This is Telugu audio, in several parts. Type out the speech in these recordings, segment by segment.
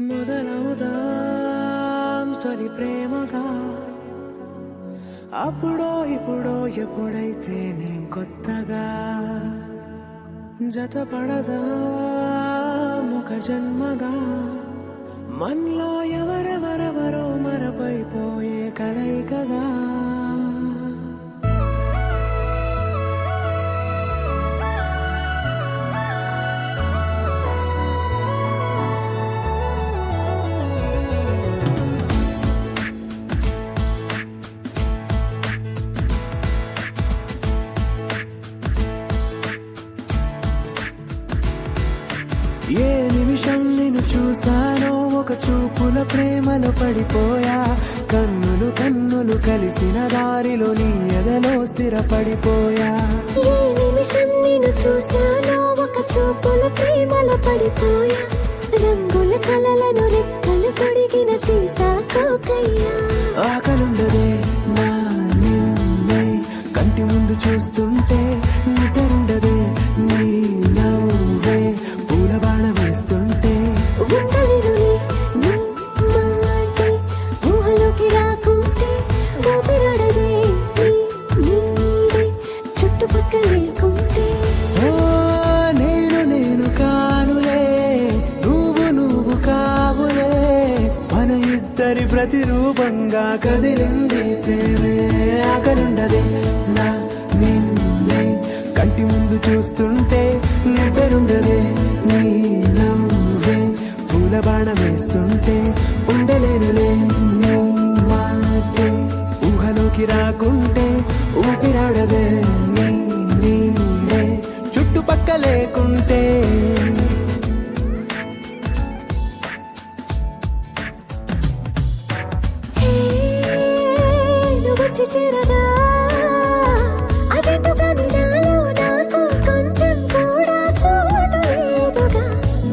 మొదలవుదాం తొలి ప్రేమగా, అప్పుడో ఇప్పుడో ఎప్పుడైతే నేను కొత్తగా జతపడదా ఒక జన్మగా, మనలో ఎవరెవరెవరో మరపైపోయే కలయికగా. ఏ నిమిషం నిన్ను చూసానో ఒక చూపుల ప్రేమలో పడిపోయా, కన్నులు కన్నులు కలిసిన దారిలో నీ ఎదలో స్థిరపడిపోయా. ఏ నిమిషం నిన్ను చూసానో ఒక చూపుల ప్రేమలో పడిపోయా, రంగుల కలలను రెక్కలు తొడిగిన సీతాకోకయ్యా. ఆకలుండదే నా నిన్నే కంటి ముందు చూస్తుంటే, నిద్రుండదే నీ నవ్వే పూల బాణ వేస్తుంటే, ఉండలేనులే నీ మాటే ఊహలోకి రాకుంటే, ఊపిరాడదే నీ నీడే చుట్టుపక్కల లేకుంటే. ఓ నేను కానులే నువ్వు కావులే, మన ఇద్దరి ప్రతిరూపంగా కదిలింది ప్రేమే. ఆకలుండదే నా నిన్నే కంటి ముందు చూస్తుంటే, నిద్రుండదే నీ నవ్వే పూల బాణ వేస్తుంటే, ఉండలేనులే నీ మాటే ఊహలోకి రాకుంటే, ఊపిరాడదే నీ నీడే చుట్టుపక్క లేకుంటే. హే, నువ్వు వచ్చి చేరగా అదేంటో కానీ నాలో నాకు కొంచెం కూడా చోటు లేదుగా.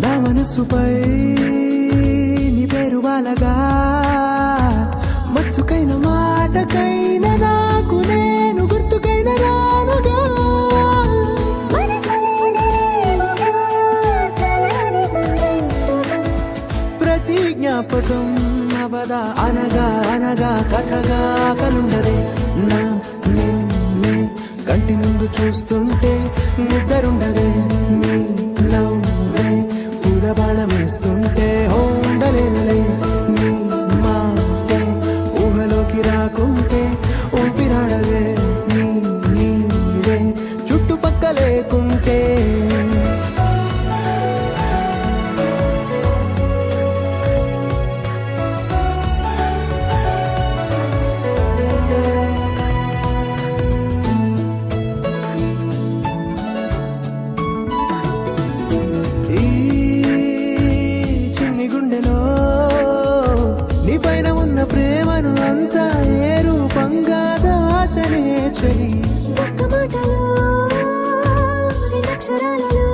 నా మనసుపై నీ పేరు వాలగా, మచ్చుకైన మాటకైన నాకు నేను గుర్తుకైన రానుగా. మన కలయికలేవుగా, కలని సంరెండుగా. ప్రతి జ్ఞాపకం అవదా అనగా అనగా కథగా. కలుండదే నా నిన్నే కంటి ముందు చూస్తుంటే, నిద్రుండదే నీ నవ్వే పూల బాణ వేస్తుంటే, ఉండలేనులే నీ మాటే ఊహలోకి రాకుంటే, ఊపిరాడదే నీ నీడే చుట్టుపక్క లేకుంటే. ఈ చిన్ని గుండెలో నీ పైన ఉన్న ప్రేమను అంతా ఏ రూపంగా దాచనే చెలి. ఒక్క మాటలో రెండక్షరాలలో